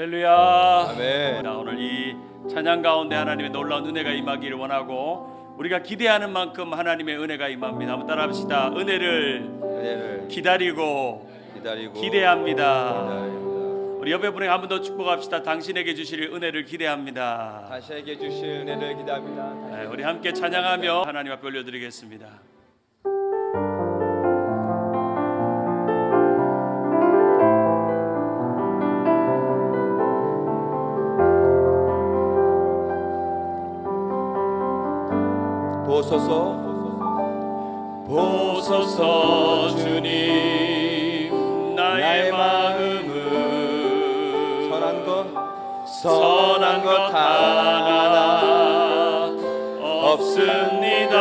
할렐루야. 아멘. 오늘 이 찬양 가운데 하나님의 놀라운 은혜가 임하기를 원하고 우리가 기대하는 만큼 하나님의 은혜가 임합니다. 한번 따라합시다. 은혜를 기다리고 기대합니다. 우리 옆에 분에게 한 번 더 축복합시다. 당신에게 주실 은혜를 기대합니다. 당신에게 주실 은혜를 기대합니다. 네, 우리 함께 찬양하며 하나님 앞에 올려드리겠습니다. 보소서 주님 나의 마음은 선한 것 하나 없습니다.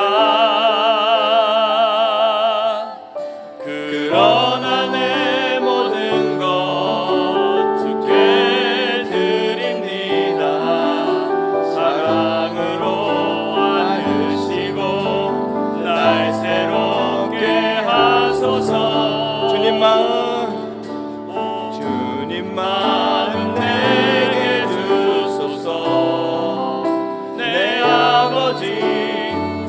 그러나 내 모든 것 주께 드립니다. 사랑으로 안으시고 날 새롭게 하소서. 주님 마음 내게 주소서. 내 아버지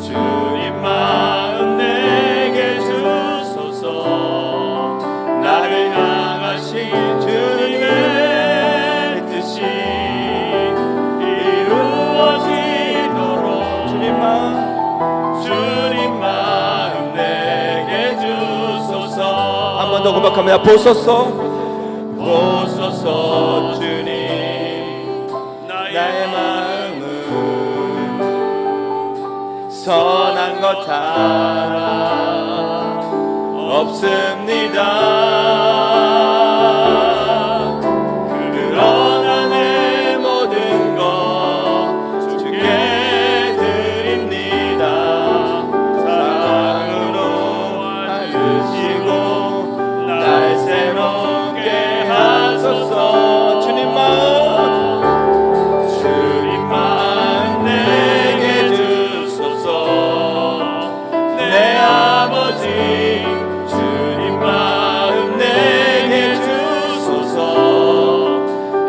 주님 마음 내게 주소서. 나를 향하신 주님의 뜻이 이루어지도록 주님 마음 내게 주소서. 한 번 더 고백합니다. 보소서 주님 나의 마음은 선한 것 하나 없습니다. 그러나 내 모든 것 주께 드립니다. 사랑으로 안으시고 날 새롭게 하소서. 주님 마음 내게 주소서. 내 아버지 주님 마음 내게 주소서.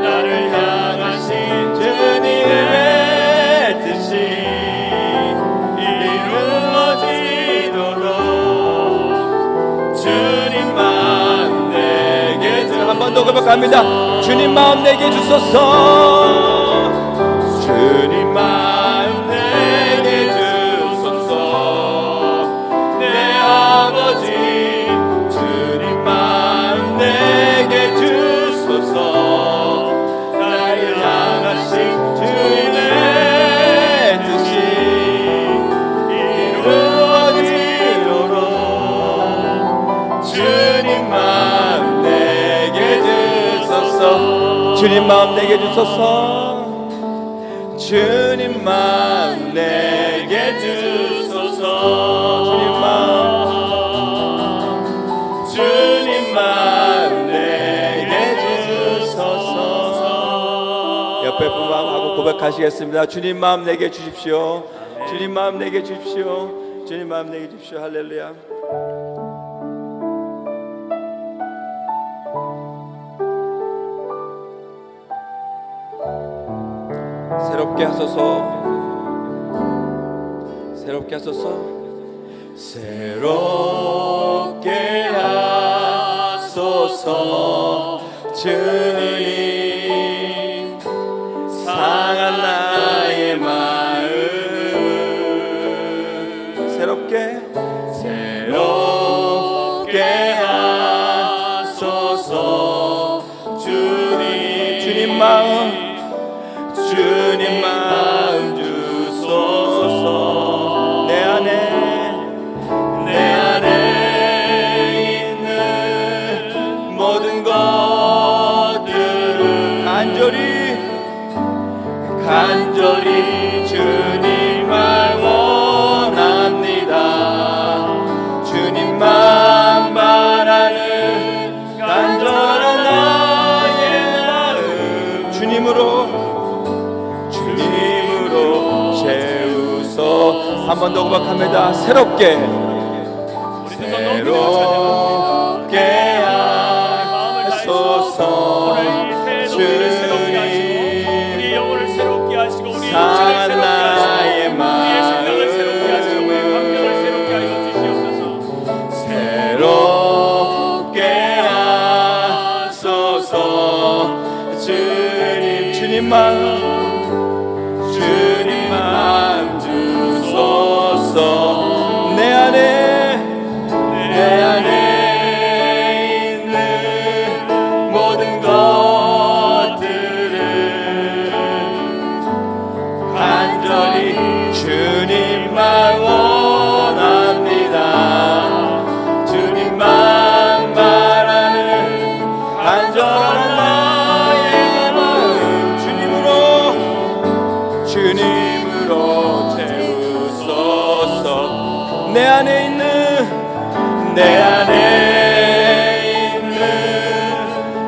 나를 향하신 주님의 뜻이 이루어지도록 주님 마음 내게 주소서. 한 번 더 고백합니다. 주님 마음 내게 주소서. 주님 마음 내게 주소서. 내 아버지 주님 마음 내게 주소서. 나를 향하신 주님의 뜻이 이루어지도록 주님 마음 내게 주소서. 주님 마음 내게 주소서. 주님 마음 내게 주소서. 주님 마음 내게 주소서. 옆에 분 마음하고 고백하시겠습니다. 주님 마음 내게 주십시오. 주님 마음 내게 주십시오. 주님 마음 내게 주십시오. 할렐루야. 새롭게 하소서. 새롭게 하소서. 새롭게 하소서. 주님 상한 나의 마음 새롭게 하소서. 주님 마음 주소서. 내 안에 있는 모든 것들을 간절히 주님을 원합니다. 주님만 바라는 간절한 나의 마음 주님으로 채우소. 한 번 더 고백합니다. 새롭게 하소서. 주님 안에 있는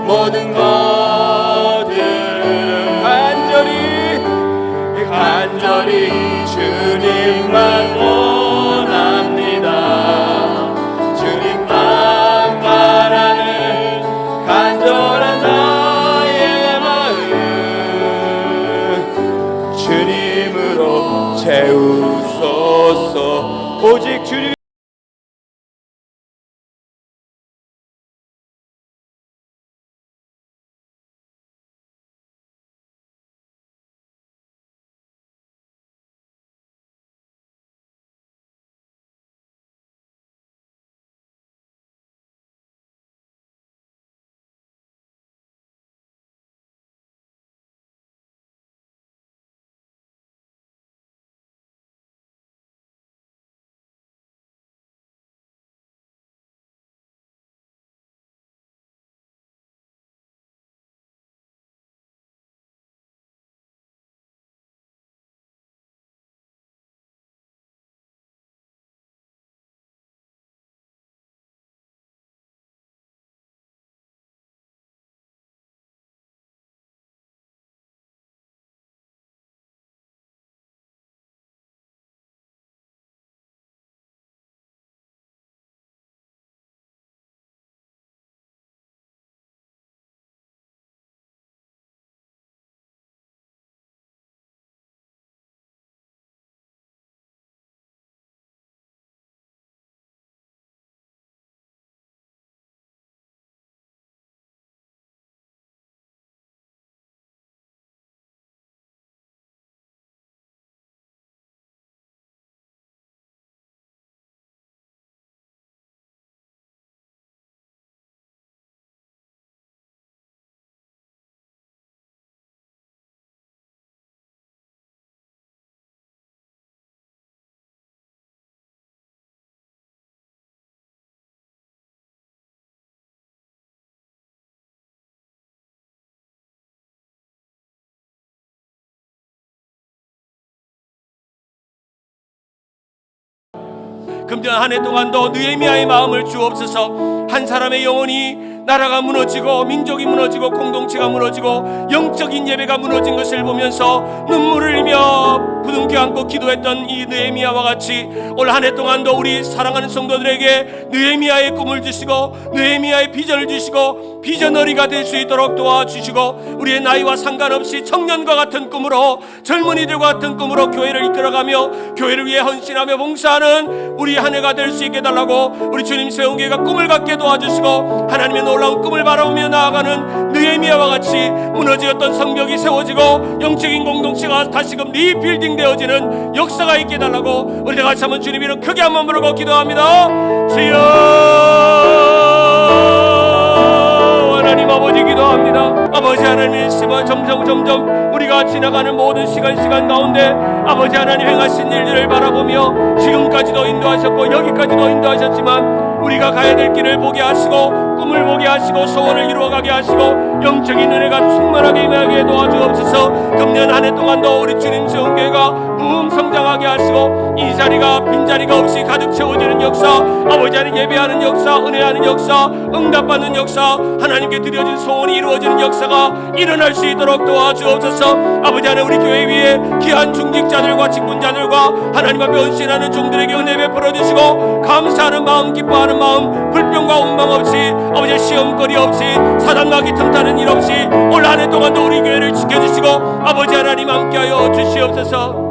모든 것들은 간절히 주님만 원합니다. 주님만 바라는 간절한 나의 마음 주님으로 채우소서. 오직 주님 금년 한 해 동안도 느헤미야의 마음을 주옵소서. 한 사람의 영혼이 나라가 무너지고 민족이 무너지고 공동체가 무너지고 영적인 예배가 무너진 것을 보면서 눈물을 흘리며 부둥켜 안고 기도했던 이 느헤미야와 같이 올 한 해 동안도 우리 사랑하는 성도들에게 느헤미야의 꿈을 주시고 느헤미야의 비전을 주시고 비전너리가 될 수 있도록 도와주시고 우리의 나이와 상관없이 청년과 같은 꿈으로 젊은이들과 같은 꿈으로 교회를 이끌어가며 교회를 위해 헌신하며 봉사하는 우리 한 해가 될 수 있게 달라고 우리 주님 세운 교회가 꿈을 갖게 도와주시고 하나님의 놀라운 꿈을 바라보며 나아가는 느헤미야와 같이 무너지었던 성벽이 세워지고 영적인 공동체가 다시금 리빌딩 되어지는 역사가 있게 달라고 우리 다 같이 한번 주님 이름 크게 한번 부르고 기도합니다. 주여 하나님 아버지 기도합니다. 아버지 하나님의 심어 점점 우리가 지나가는 모든 시간 가운데 아버지 하나님 행하신 일들을 바라보며 지금까지도 인도하셨고 여기까지도 인도하셨지만 우리가 가야 될 길을 보게 하시고 꿈을 보게 하시고 소원을 이루어가게 하시고 영적인 은혜가 충만하게 임하게 도와주옵소서. 금년 한 해 동안도 우리 주님 세운 교회가 부흥 성장하게 하시고 이 자리가 빈자리가 없이 가득 채워지는 역사, 아버지 하나님 예배하는 역사, 은혜하는 역사, 응답받는 역사, 하나님께 드려진 소원이 이루어지는 역사가 일어날 수 있도록 도와주옵소서. 아버지 하나님 우리 교회 위에 귀한 중직자들과 직분자들과 하나님 앞에 헌신하는 종들에게 은혜 베풀어 주시고 감사하는 마음, 기뻐하는 마음, 불평과 원망 없이 아버지 시험거리 없이 사단 마귀 틈타는 일 없이 올 한 해 동안도 우리 교회를 지켜주시고 아버지 하나님 함께하여 주시옵소서.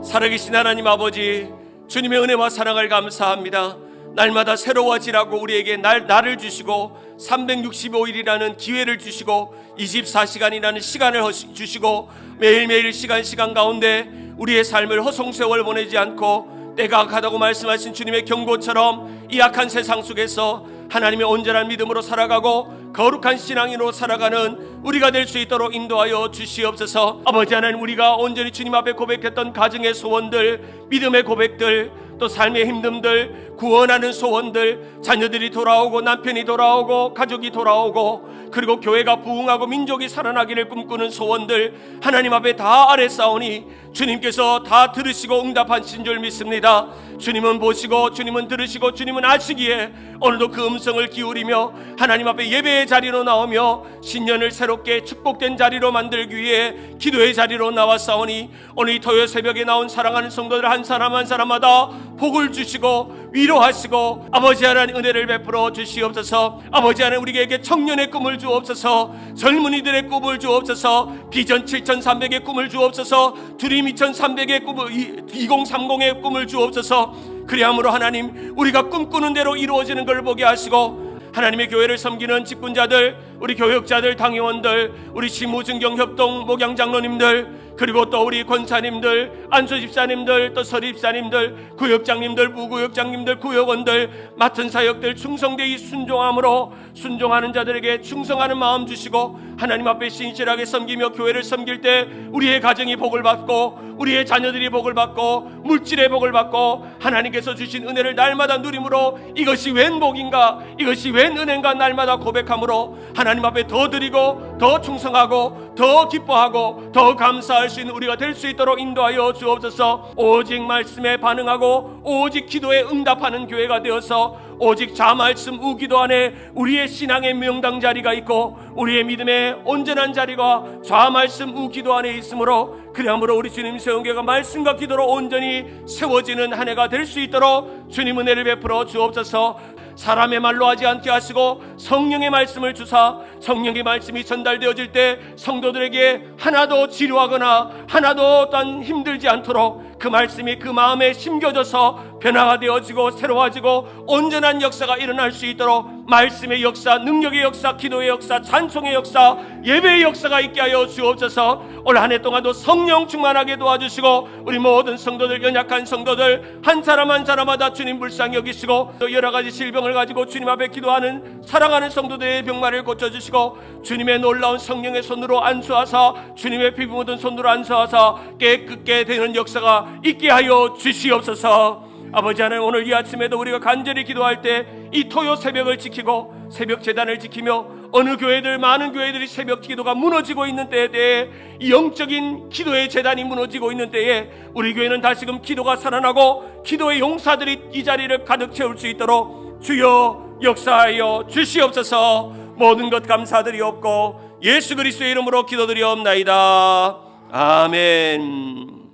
살아계신 하나님 아버지 주님의 은혜와 사랑을 감사합니다. 날마다 새로워지라고 우리에게 날을 주시고 365일이라는 기회를 주시고 24시간이라는 시간을 주시고 매일매일 시간 가운데 우리의 삶을 허송세월 보내지 않고 때가 가다고 말씀하신 주님의 경고처럼 이 악한 세상 속에서 하나님의 온전한 믿음으로 살아가고 거룩한 신앙인으로 살아가는 우리가 될 수 있도록 인도하여 주시옵소서. 아버지 하나님, 우리가 온전히 주님 앞에 고백했던 가정의 소원들, 믿음의 고백들, 또 삶의 힘듦들, 구원하는 소원들, 자녀들이 돌아오고 남편이 돌아오고 가족이 돌아오고 그리고 교회가 부흥하고 민족이 살아나기를 꿈꾸는 소원들 하나님 앞에 다 아뢰싸우니 주님께서 다 들으시고 응답하신 줄 믿습니다. 주님은 보시고 주님은 들으시고 주님은 아시기에 오늘도 그 음성을 기울이며 하나님 앞에 예배의 자리로 나오며 신년을 새롭게 축복된 자리로 만들기 위해 기도의 자리로 나왔사오니 오늘 이 토요 새벽에 나온 사랑하는 성도들 한 사람 한 사람마다 복을 주시고 위로하시고 아버지 하나님 은혜를 베풀어 주시옵소서. 아버지 하나님 우리에게 청년의 꿈을 주옵소서. 젊은이들의 꿈을 주옵소서. 비전 7300의 꿈을 주옵소서. 드림 2300의 꿈을 2030의 꿈을 주옵소서. 그리함으로 하나님 우리가 꿈꾸는 대로 이루어지는 걸 보게 하시고 하나님의 교회를 섬기는 직분자들, 우리 교역자들, 당회원들, 우리 시무증경 협동 목양장로님들, 그리고 또 우리 권사님들, 안수집사님들, 또 서립사님들, 구역장님들, 부구역장님들, 구역원들, 맡은 사역들 충성되이 순종함으로 순종하는 자들에게 충성하는 마음 주시고 하나님 앞에 신실하게 섬기며 교회를 섬길 때 우리의 가정이 복을 받고 우리의 자녀들이 복을 받고 물질의 복을 받고 하나님께서 주신 은혜를 날마다 누림으로 이것이 웬 복인가, 이것이 웬 은혜인가 날마다 고백함으로 하나님 앞에 더 드리고 더 충성하고 더 기뻐하고 더 감사할 수 있는 우리가 될 수 있도록 인도하여 주옵소서. 오직 말씀에 반응하고 오직 기도에 응답하는 교회가 되어서 오직 자말씀 우기도 안에 우리의 신앙의 명당 자리가 있고 우리의 믿음의 온전한 자리가 좌말씀 우기도 안에 있으므로 그러므로 우리 주님 세운 교회가 말씀과 기도로 온전히 세워지는 한 해가 될 수 있도록 주님 은혜를 베풀어 주옵소서. 사람의 말로 하지 않게 하시고 성령의 말씀을 주사 성령의 말씀이 전달되어질 때 성도들에게 하나도 지루하거나 하나도 딴 힘들지 않도록 그 말씀이 그 마음에 심겨져서 변화가 되어지고 새로워지고 온전한 역사가 일어날 수 있도록 말씀의 역사, 능력의 역사, 기도의 역사, 찬송의 역사, 예배의 역사가 있게 하여 주옵소서. 올 한 해 동안도 성령 충만하게 도와주시고 우리 모든 성도들, 연약한 성도들 한 사람 한 사람마다 주님 불쌍히 여기시고 또 여러 가지 질병을 가지고 주님 앞에 기도하는 사랑하는 성도들의 병마를 고쳐주시고 주님의 놀라운 성령의 손으로 안수하사 주님의 피부 묻은 손으로 안수하사 깨끗게 되는 역사가 있게 하여 주시옵소서. 아버지 하나님, 오늘 이 아침에도 우리가 간절히 기도할 때 이 토요 새벽을 지키고 새벽 제단을 지키며 어느 교회들 많은 교회들이 새벽 기도가 무너지고 있는 때에 대해 이 영적인 기도의 제단이 무너지고 있는 때에 우리 교회는 다시금 기도가 살아나고 기도의 용사들이 이 자리를 가득 채울 수 있도록 주여 역사하여 주시옵소서. 모든 것 감사드리옵고 예수 그리스도의 이름으로 기도드리옵나이다. 아멘.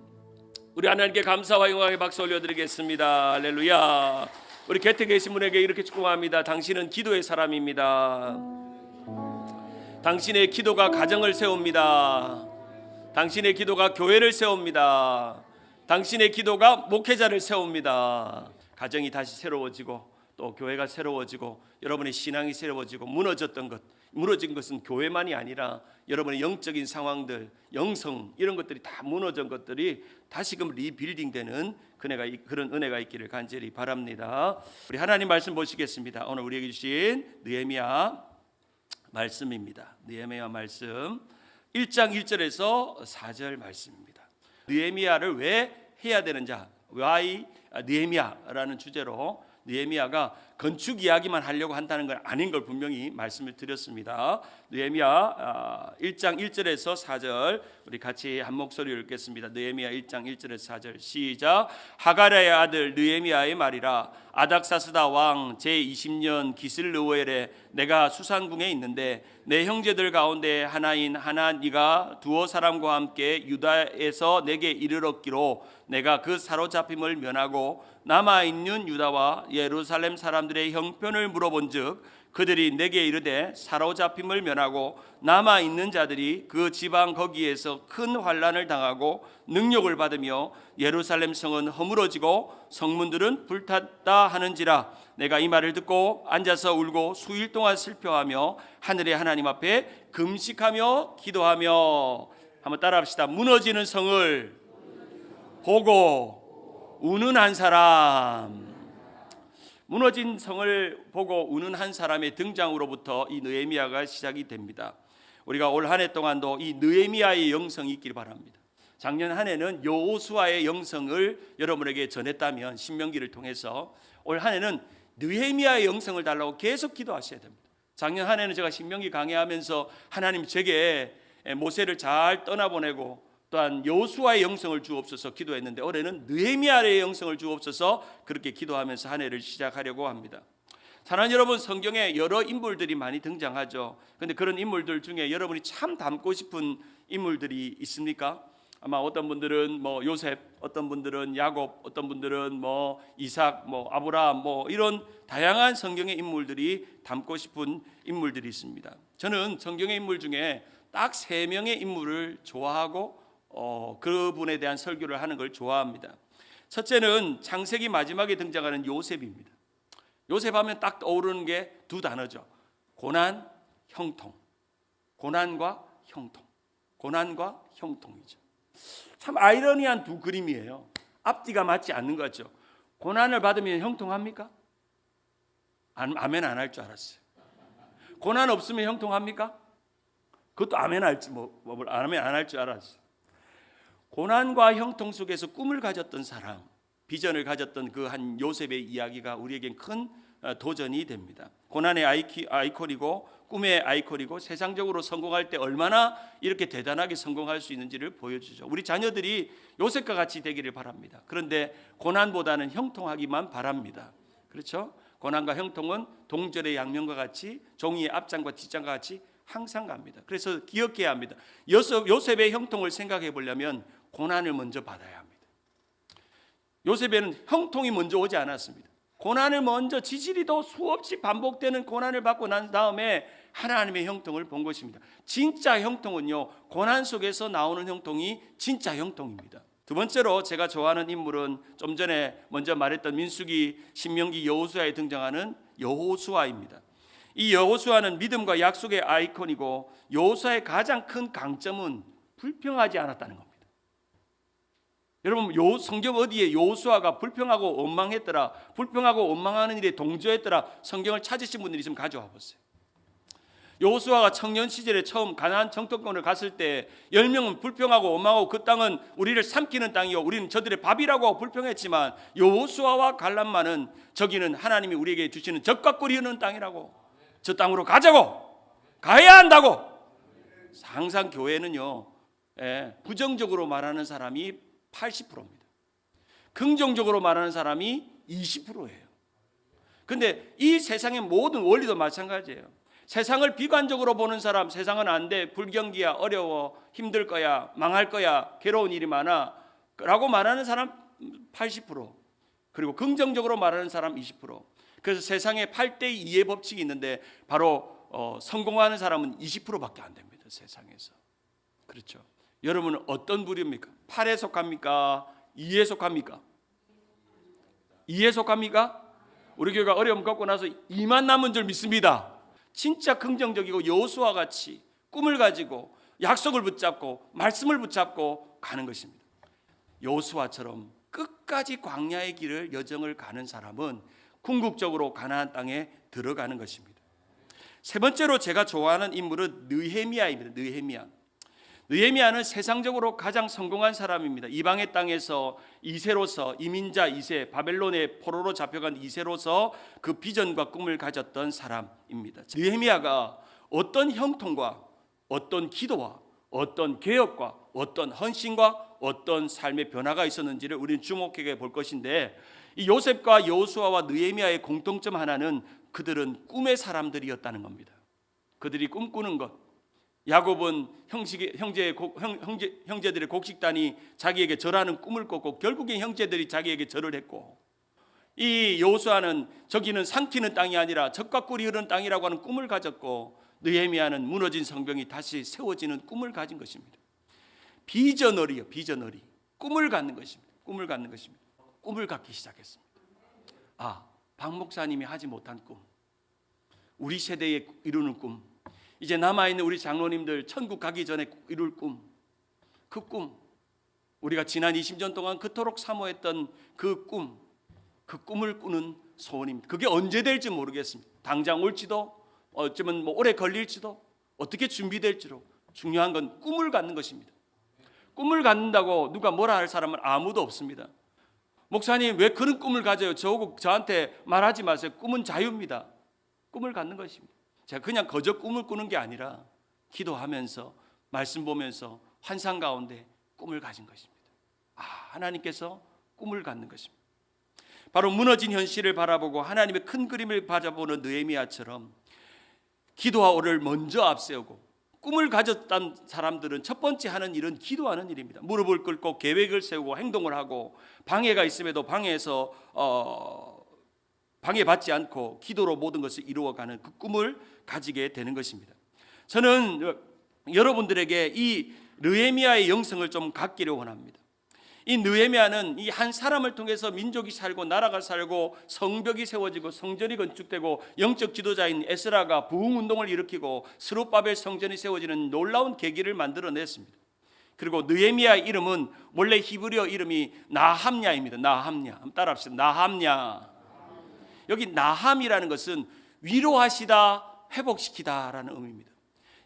우리 하나님께 감사와 영광의 박수 올려드리겠습니다. 할렐루야. 우리 곁에 계신 분에게 이렇게 축복합니다. 당신은 기도의 사람입니다. 당신의 기도가 가정을 세웁니다. 당신의 기도가 교회를 세웁니다. 당신의 기도가 목회자를 세웁니다. 가정이 다시 새로워지고 또 교회가 새로워지고 여러분의 신앙이 새로워지고 무너진 것은 교회만이 아니라 여러분의 영적인 상황들, 영성 이런 것들이 다 무너진 것들이 다시금 리빌딩되는 그런 은혜가 있기를 간절히 바랍니다. 우리 하나님 말씀 보시겠습니다. 오늘 우리에게 주신 느헤미야 말씀입니다. 느헤미야 말씀 1장 1절에서 4절 말씀입니다. 느헤미야를 왜 해야 되는지, why 느헤미야라는 주제로 느헤미야가 건축 이야기만 하려고 한다는 건 아닌 걸 분명히 말씀을 드렸습니다. 느헤미야 1장 1절에서 4절 우리 같이 한 목소리 읽겠습니다. 느헤미야 1장 1절에서 4절 시작. 하가랴의 아들 느헤미야의 말이라. 아닥사스다 왕 제20년 기슬르오엘에 내가 수산궁에 있는데 내 형제들 가운데 하나인 하나니가 두어 사람과 함께 유다에서 내게 이르렀기로 내가 그 사로잡힘을 면하고 남아있는 유다와 예루살렘 사람들의 형편을 물어본즉 그들이 내게 이르되 사로잡힘을 면하고 남아있는 자들이 그 지방 거기에서 큰 환난을 당하고 능욕을 받으며 예루살렘 성은 허물어지고 성문들은 불탔다 하는지라. 내가 이 말을 듣고 앉아서 울고 수일 동안 슬퍼하며 하늘의 하나님 앞에 금식하며 기도하며. 한번 따라합시다. 무너지는 성을 보고 우는 한 사람. 무너진 성을 보고 우는 한 사람의 등장으로부터 이 느헤미야가 시작이 됩니다. 우리가 올 한 해 동안도 이 느헤미야의 영성이 있길 바랍니다. 작년 한 해는 여호수아의 영성을 여러분에게 전했다면 신명기를 통해서 올 한 해는 느헤미야의 영성을 달라고 계속 기도하셔야 됩니다. 작년 한 해는 제가 신명기 강해하면서 하나님 제게 모세를 잘 떠나보내고 또한 여호수아의 영성을 주옵소서 기도했는데 올해는 느헤미야의 영성을 주옵소서 그렇게 기도하면서 한 해를 시작하려고 합니다. 사랑하는 여러분, 성경에 여러 인물들이 많이 등장하죠. 그런데 그런 인물들 중에 여러분이 참 닮고 싶은 인물들이 있습니까? 아마 어떤 분들은 뭐 요셉, 어떤 분들은 야곱, 어떤 분들은 뭐 이삭, 뭐 아브라함, 뭐 이런 다양한 성경의 인물들이 닮고 싶은 인물들이 있습니다. 저는 성경의 인물 중에 딱 3명의 인물을 좋아하고 그분에 대한 설교를 하는 걸 좋아합니다. 첫째는 창세기 마지막에 등장하는 요셉입니다. 요셉 하면 딱 떠오르는 게 2단어죠. 고난, 형통. 고난과 형통. 고난과 형통이죠. 참 아이러니한 2 그림이에요. 앞뒤가 맞지 않는 거죠. 고난을 받으면 형통합니까? 아멘 안 할 줄 알았어요. 고난 없으면 형통합니까? 그것도 아멘 할지 아멘 안 할 줄 알았어요. 고난과 형통 속에서 꿈을 가졌던 사람, 비전을 가졌던 그 한 요셉의 이야기가 우리에겐 큰 도전이 됩니다. 고난의 아이콘이고 꿈의 아이콘이고 세상적으로 성공할 때 얼마나 이렇게 대단하게 성공할 수 있는지를 보여주죠. 우리 자녀들이 요셉과 같이 되기를 바랍니다. 그런데 고난보다는 형통하기만 바랍니다. 그렇죠? 고난과 형통은 동절의 양면과 같이 종이의 앞장과 뒷장과 같이 항상 갑니다. 그래서 기억해야 합니다. 요셉의 형통을 생각해 보려면 고난을 먼저 받아야 합니다. 요셉에는 형통이 먼저 오지 않았습니다. 고난을 먼저 지지리도 수없이 반복되는 고난을 받고 난 다음에 하나님의 형통을 본 것입니다. 진짜 형통은요, 고난 속에서 나오는 형통이 진짜 형통입니다. 2번째로 제가 좋아하는 인물은 좀 전에 먼저 말했던 민수기, 신명기, 여호수아에 등장하는 여호수아입니다. 이 여호수아는 믿음과 약속의 아이콘이고 여호수아의 가장 큰 강점은 불평하지 않았다는 겁니다. 여러분, 성경 어디에 여호수아가 불평하고 원망했더라, 불평하고 원망하는 일에 동조했더라 성경을 찾으신 분들이 있으면 가져와 보세요. 여호수아가 청년 시절에 처음 가나안 정통권을 갔을 때 10명은 불평하고 원망하고 그 땅은 우리를 삼키는 땅이요 우리는 저들의 밥이라고 하고 불평했지만 여호수아와 갈렙만은 저기는 하나님이 우리에게 주시는 젖과 꿀이 흐르는 땅이라고, 저 땅으로 가자고, 가야 한다고. 항상 교회는요 부정적으로 말하는 사람이 80%입니다. 긍정적으로 말하는 사람이 20%예요. 그런데 이 세상의 모든 원리도 마찬가지예요. 세상을 비관적으로 보는 사람, 세상은 안 돼, 불경기야, 어려워, 힘들 거야, 망할 거야, 괴로운 일이 많아 라고 말하는 사람 80%, 그리고 긍정적으로 말하는 사람 20%. 그래서 세상에 8대2의 법칙이 있는데 바로 성공하는 사람은 20%밖에 안 됩니다. 세상에서. 그렇죠. 여러분은 어떤 부류입니까? 8에 속합니까? 2에 속합니까? 2에 속합니까? 우리 교회가 어려움 겪고 나서 2만 남은 줄 믿습니다. 진짜 긍정적이고 여호수아 같이 꿈을 가지고 약속을 붙잡고 말씀을 붙잡고 가는 것입니다. 여호수아처럼 끝까지 광야의 길을 여정을 가는 사람은 궁극적으로 가나안 땅에 들어가는 것입니다. 3번째로 제가 좋아하는 인물은 느헤미야입니다. 느헤미야는 세상적으로 가장 성공한 사람입니다. 이방의 땅에서 2세로서 이민자 2세, 바벨론의 포로로 잡혀간 2세로서 그 비전과 꿈을 가졌던 사람입니다. 느헤미야가 어떤 형통과 어떤 기도와 어떤 개혁과 어떤 헌신과 어떤 삶의 변화가 있었는지를 우리는 주목해 볼 것인데, 이 요셉과 여호수아와 느헤미야의 공통점 하나는 그들은 꿈의 사람들이었다는 겁니다. 그들이 꿈꾸는 것. 야곱은 형제들의 곡식단이 자기에게 절하는 꿈을 꿨고 결국엔 형제들이 자기에게 절을 했고, 이 여호수아는 저기는 삼키는 땅이 아니라 젖과 꿀이 흐르는 땅이라고 하는 꿈을 가졌고, 느헤미야는 무너진 성벽이 다시 세워지는 꿈을 가진 것입니다. 비전어리요, 비전어리. 꿈을 갖는 것입니다. 꿈을 갖는 것입니다. 꿈을 갖기 시작했습니다. 박 목사님이 하지 못한 꿈, 우리 세대에 이루는 꿈, 이제 남아있는 우리 장로님들 천국 가기 전에 이룰 꿈, 그 꿈, 우리가 지난 20년 동안 그토록 사모했던 그 꿈을 꾸는 소원입니다. 그게 언제 될지 모르겠습니다. 당장 올지도, 어쩌면 오래 걸릴지도, 어떻게 준비될지로. 중요한 건 꿈을 갖는 것입니다. 꿈을 갖는다고 누가 뭐라 할 사람은 아무도 없습니다. 목사님 왜 그런 꿈을 가져요? 저한테 말하지 마세요. 꿈은 자유입니다. 꿈을 갖는 것입니다. 제가 그냥 거저 꿈을 꾸는 게 아니라 기도하면서 말씀 보면서 환상 가운데 꿈을 가진 것입니다. 하나님께서 꿈을 갖는 것입니다. 바로 무너진 현실을 바라보고 하나님의 큰 그림을 바라보는 느헤미야처럼 기도와 오를 먼저 앞세우고 꿈을 가졌던 사람들은 첫 번째 하는 일은 기도하는 일입니다. 무릎을 꿇고 계획을 세우고 행동을 하고 방해가 있음에도 방해받지 않고 기도로 모든 것을 이루어가는 그 꿈을 가지게 되는 것입니다. 저는 여러분들에게 이 느헤미야의 영성을 좀 갖기를 원합니다. 이 느헤미야는 이 한 사람을 통해서 민족이 살고 나라가 살고 성벽이 세워지고 성전이 건축되고 영적 지도자인 에스라가 부흥운동을 일으키고 스룹바벨 성전이 세워지는 놀라운 계기를 만들어냈습니다. 그리고 느헤미야의 이름은 원래 히브리어 이름이 나함냐입니다. 나함냐. 한번 따라합시다. 나함냐. 여기 나함이라는 것은 위로하시다, 회복시키다라는 의미입니다.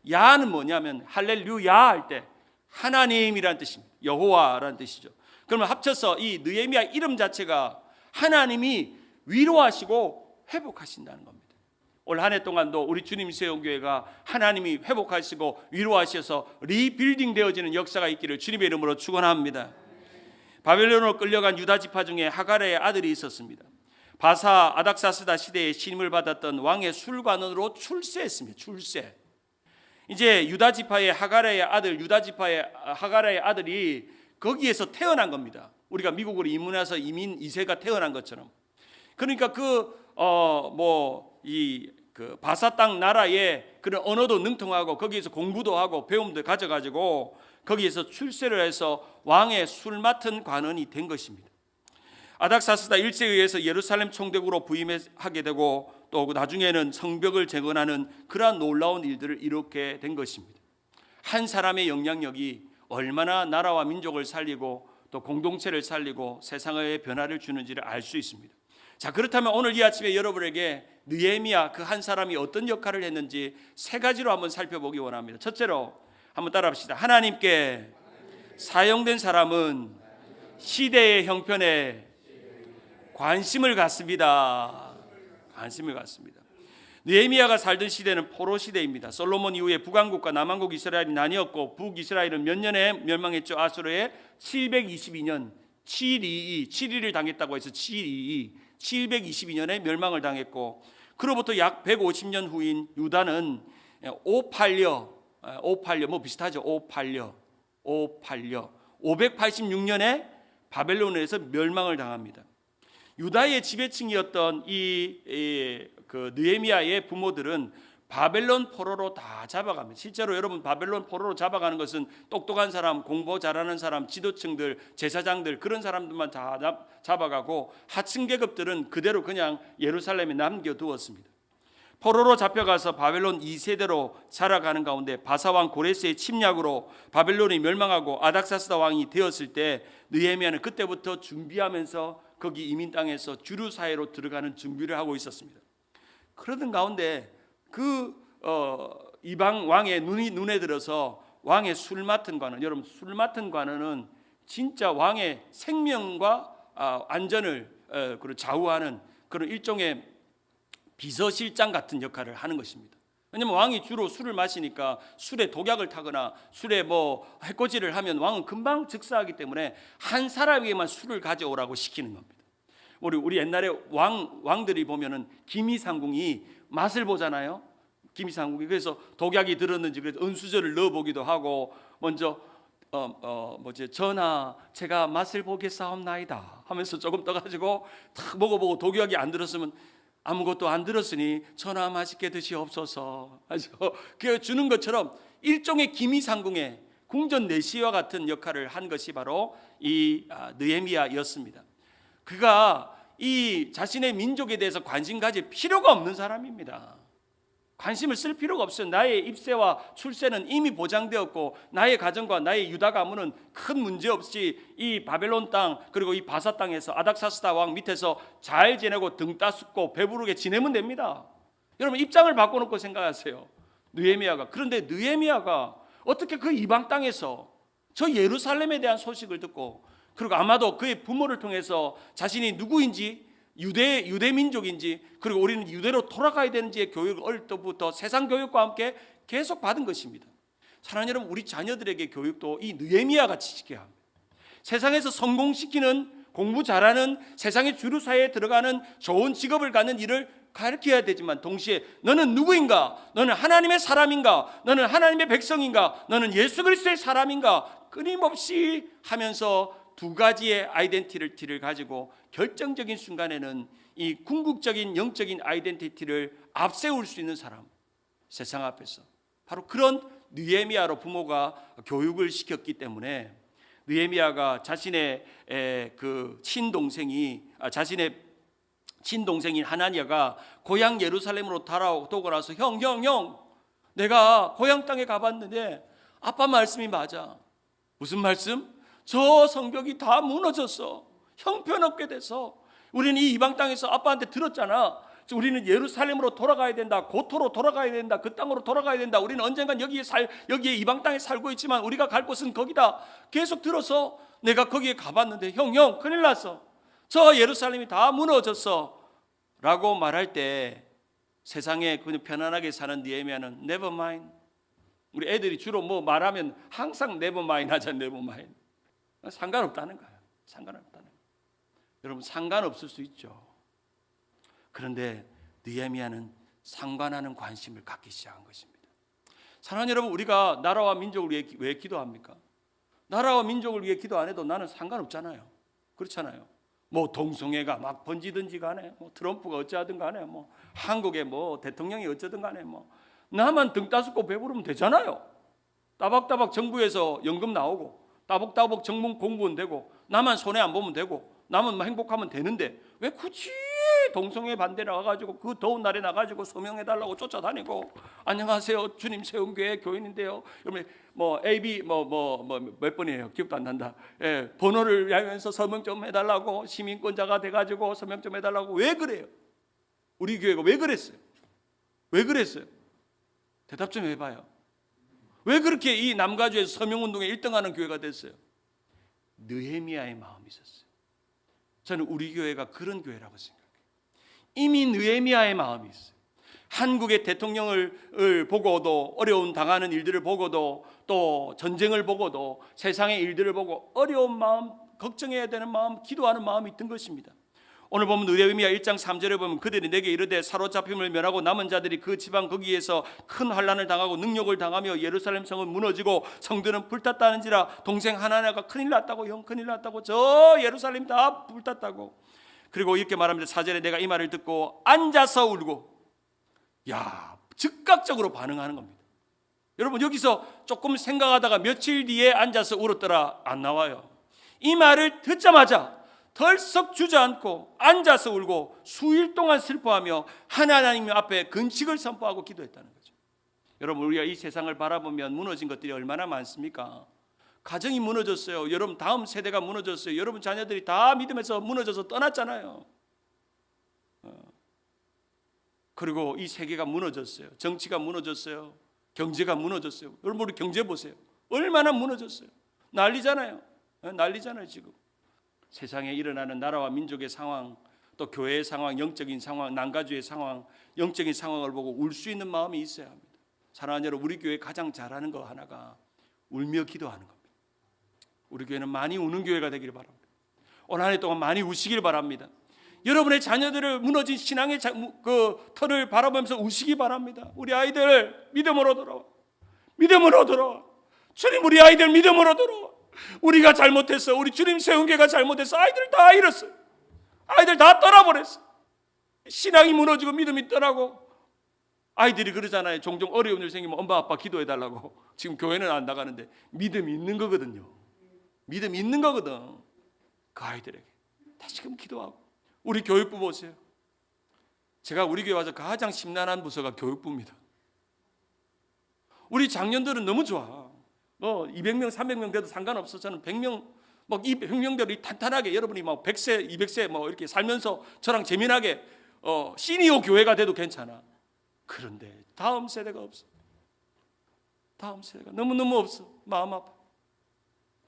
야는 뭐냐면 할렐루야 할 때 하나님이라는 뜻입니다. 여호와라는 뜻이죠. 그러면 합쳐서 이 느헤미야 이름 자체가 하나님이 위로하시고 회복하신다는 겁니다. 올 한 해 동안도 우리 주님 세운교회가 하나님이 회복하시고 위로하셔서 리빌딩 되어지는 역사가 있기를 주님의 이름으로 축원합니다. 바벨론으로 끌려간 유다 지파 중에 하갈의 아들이 있었습니다. 바사 아닥사스다 시대에 신임을 받았던 왕의 술관원으로 출세했습니다. 출세. 이제 유다 지파의 하갈의 아들이 거기에서 태어난 겁니다. 우리가 미국으로 이민해서 이민 2세가 태어난 것처럼. 그러니까 그 바사 땅 나라의 그런 언어도 능통하고 거기에서 공부도 하고 배움도 가져가지고 거기에서 출세를 해서 왕의 술 맡은 관원이 된 것입니다. 아닥사스다 1세에 의해서 예루살렘 총독으로 부임하게 되고 또 나중에는 성벽을 재건하는 그러한 놀라운 일들을 이루게 된 것입니다. 한 사람의 영향력이 얼마나 나라와 민족을 살리고 또 공동체를 살리고 세상의 변화를 주는지를 알 수 있습니다. 자, 그렇다면 오늘 이 아침에 여러분에게 느헤미야 그 한 사람이 어떤 역할을 했는지 세 가지로 한번 살펴보기 원합니다. 첫째로 한번 따라합시다. 하나님께 사용된 사람은 시대의 형편에 관심을 갖습니다. 관심을 갖습니다. 느헤미야가 살던 시대는 포로 시대입니다. 솔로몬 이후에 북왕국과 남왕국 이스라엘이 나뉘었고 북이스라엘은 몇 년에 멸망했죠? 아수르의 722년 722를 당했다고 해서 722년에 멸망을 당했고 그로부터 약 150년 후인 유다는 586년 뭐 비슷하죠? 586년에 바벨론에서 멸망을 당합니다. 유다의 지배층이었던 그 느헤미야의 부모들은 바벨론 포로로 다 잡아갑니다. 실제로 여러분 바벨론 포로로 잡아가는 것은 똑똑한 사람, 공부 잘하는 사람, 지도층들, 제사장들 그런 사람들만 다 잡아가고 하층 계급들은 그대로 그냥 예루살렘에 남겨두었습니다. 포로로 잡혀가서 바벨론 2세대로 살아가는 가운데 바사왕 고레스의 침략으로 바벨론이 멸망하고 아닥사스다 왕이 되었을 때 느헤미야는 그때부터 준비하면서 거기 이민 땅에서 주류 사회로 들어가는 준비를 하고 있었습니다. 그러던 가운데 이방 왕의 눈에 들어서 왕의 술 맡은 관원, 여러분 술 맡은 관원은 진짜 왕의 생명과 안전을 좌우하는 그런 일종의 비서실장 같은 역할을 하는 것입니다. 왜냐하면 왕이 주로 술을 마시니까 술에 독약을 타거나 술에 해코지를 하면 왕은 금방 즉사하기 때문에 한 사람에게만 술을 가져오라고 시키는 겁니다. 우리 옛날에 왕들이 보면은 기미상궁이 맛을 보잖아요. 기미상궁이 그래서 독약이 들었는지 그래서 은수저를 넣어보기도 하고 먼저 전하 제가 맛을 보겠사옵나이다 하면서 조금 떠가지고 탁 먹어보고 독약이 안 들었으면 아무것도 안 들었으니 전하 맛있게 드시옵소서 하죠. 그 주는 것처럼 일종의 기미상궁의 궁전 내시와 같은 역할을 한 것이 바로 이 느헤미야였습니다. 그가 이 자신의 민족에 대해서 관심 가질 필요가 없는 사람입니다. 관심을 쓸 필요가 없어요. 나의 입세와 출세는 이미 보장되었고 나의 가정과 나의 유다 가문은 큰 문제 없이 이 바벨론 땅 그리고 이 바사 땅에서 아닥사스다 왕 밑에서 잘 지내고 등 따숩고 배부르게 지내면 됩니다. 여러분 입장을 바꿔놓고 생각하세요. 느헤미야가. 그런데 느헤미야가 어떻게 그 이방 땅에서 저 예루살렘에 대한 소식을 듣고, 그리고 아마도 그의 부모를 통해서 자신이 누구인지, 유대 민족인지, 그리고 우리는 유대로 돌아가야 되는지의 교육을 어릴 때부터 세상 교육과 함께 계속 받은 것입니다. 사랑하는 여러분, 우리 자녀들에게 교육도 이 느헤미야 같이 시켜야 합니다. 세상에서 성공시키는, 공부 잘하는, 세상의 주류 사회에 들어가는 좋은 직업을 갖는 일을 가르쳐야 되지만 동시에 너는 누구인가? 너는 하나님의 사람인가? 너는 하나님의 백성인가? 너는 예수 그리스도의 사람인가? 끊임없이 하면서 두 가지의 아이덴티티를 가지고 결정적인 순간에는 이 궁극적인 영적인 아이덴티티를 앞세울 수 있는 사람, 세상 앞에서 바로 그런 느헤미야로 부모가 교육을 시켰기 때문에 느헤미야가 자신의 친동생인 하나니아가 고향 예루살렘으로 돌아오고 나서 형 내가 고향 땅에 가봤는데 아빠 말씀이 맞아. 무슨 말씀? 저 성벽이 다 무너졌어. 형편없게 돼서 우리는 이 이방 땅에서 아빠한테 들었잖아. 우리는 예루살렘으로 돌아가야 된다. 고토로 돌아가야 된다. 그 땅으로 돌아가야 된다. 우리는 언젠간 여기에 이방 땅에 살고 있지만 우리가 갈 곳은 거기다. 계속 들어서 내가 거기에 가봤는데 형 큰일 났어. 저 예루살렘이 다 무너졌어 라고 말할 때 세상에 그냥 편안하게 사는 느헤미야는 never mind. 우리 애들이 주로 뭐 말하면 항상 never mind 하자. never mind. 상관없다는 거야. 상관없다는 거야. 여러분, 상관없을 수 있죠. 그런데 느헤미야는 상관하는 관심을 갖기 시작한 것입니다. 사랑하는 여러분, 우리가 나라와 민족을 위해 왜 기도합니까? 나라와 민족을 위해 기도 안 해도 나는 상관없잖아요. 그렇잖아요. 뭐 동성애가 막 번지든지 간에, 뭐 트럼프가 어찌하든 간에, 뭐 한국의 뭐 대통령이 어쩌든 간에, 뭐 나만 등 따숩고 배부르면 되잖아요. 따박따박 정부에서 연금 나오고, 따박따박 정문 공무원 되고, 나만 손해 안 보면 되고, 나만 행복하면 되는데 왜 굳이 동성애 반대 나가가지고 그 더운 날에 나가지고 소명해달라고 쫓아다니고, 안녕하세요 주님 세운교회 교인인데요, 여러분 뭐 AB 몇 번이에요 기억도 안 난다. 번호를 야면서 서명 좀 해달라고, 시민권자가 돼가지고 서명 좀 해달라고. 왜 그래요? 우리 교회가 왜 그랬어요? 왜 그랬어요? 대답 좀 해봐요. 왜 그렇게 이 남가주에서 서명운동에 1등하는 교회가 됐어요? 느헤미야의 마음이 있었어요. 저는 우리 교회가 그런 교회라고 생각해요. 이미 느헤미야의 마음이 있어요. 한국의 대통령을 보고도, 어려운 당하는 일들을 보고도, 또 전쟁을 보고도, 세상의 일들을 보고 어려운 마음, 걱정해야 되는 마음, 기도하는 마음이 있던 것입니다. 오늘 보면 느헤미야 1장 3절에 보면 그들이 내게 이르되 사로잡힘을 면하고 남은 자들이 그 지방 거기에서 큰 환난을 당하고 능욕을 당하며 예루살렘 성은 무너지고 성들은 불탔다는지라. 동생 하나냐가 큰일 났다고, 형 큰일 났다고, 저 예루살렘 다 불탔다고. 그리고 이렇게 말합니다. 4절에 내가 이 말을 듣고 앉아서 울고. 야, 즉각적으로 반응하는 겁니다. 여러분, 여기서 조금 생각하다가 며칠 뒤에 앉아서 울었더라 안 나와요. 이 말을 듣자마자 덜썩 주저앉고 앉아서 울고 수일 동안 슬퍼하며 하나님 앞에 근식을 선포하고 기도했다는 거죠. 여러분, 우리가 이 세상을 바라보면 무너진 것들이 얼마나 많습니까? 가정이 무너졌어요. 여러분 다음 세대가 무너졌어요. 여러분 자녀들이 다 믿음에서 무너져서 떠났잖아요. 그리고 이 세계가 무너졌어요. 정치가 무너졌어요. 경제가 무너졌어요. 여러분 우리 경제 보세요. 얼마나 무너졌어요. 난리잖아요. 난리잖아요 지금. 세상에 일어나는 나라와 민족의 상황, 또 교회의 상황, 영적인 상황, 난가주의 상황, 영적인 상황을 보고 울 수 있는 마음이 있어야 합니다. 사랑하는 여러분, 우리 교회 가장 잘하는 거 하나가 울며 기도하는 겁니다. 우리 교회는 많이 우는 교회가 되기를 바랍니다. 올 한 해 동안 많이 우시길 바랍니다. 여러분의 자녀들을 무너진 신앙의 그 터를 바라보면서 우시기 바랍니다. 우리 아이들 믿음으로 돌아와. 믿음으로 돌아와. 주님, 우리 아이들 믿음으로 돌아와. 우리가 잘못했어. 우리 주님 세운 교회가 잘못했어. 아이들 다 잃었어. 아이들 다 떠나버렸어. 신앙이 무너지고 믿음이 떠나고. 아이들이 그러잖아요. 종종 어려운 일 생기면 엄마 아빠 기도해달라고. 지금 교회는 안 나가는데 믿음이 있는 거거든요. 믿음이 있는 거거든. 그 아이들에게 다시금 기도하고. 우리 교육부 보세요. 제가 우리 교회 와서 가장 심란한 부서가 교육부입니다. 우리 장년들은 너무 좋아. 200명, 300명 돼도 상관없어. 저는 100명, 막 200명대로 탄탄하게 여러분이 막 100세, 200세 뭐 이렇게 살면서 저랑 재미나게 시니어 교회가 돼도 괜찮아. 그런데 다음 세대가 없어. 다음 세대가 너무너무 없어. 마음 아파.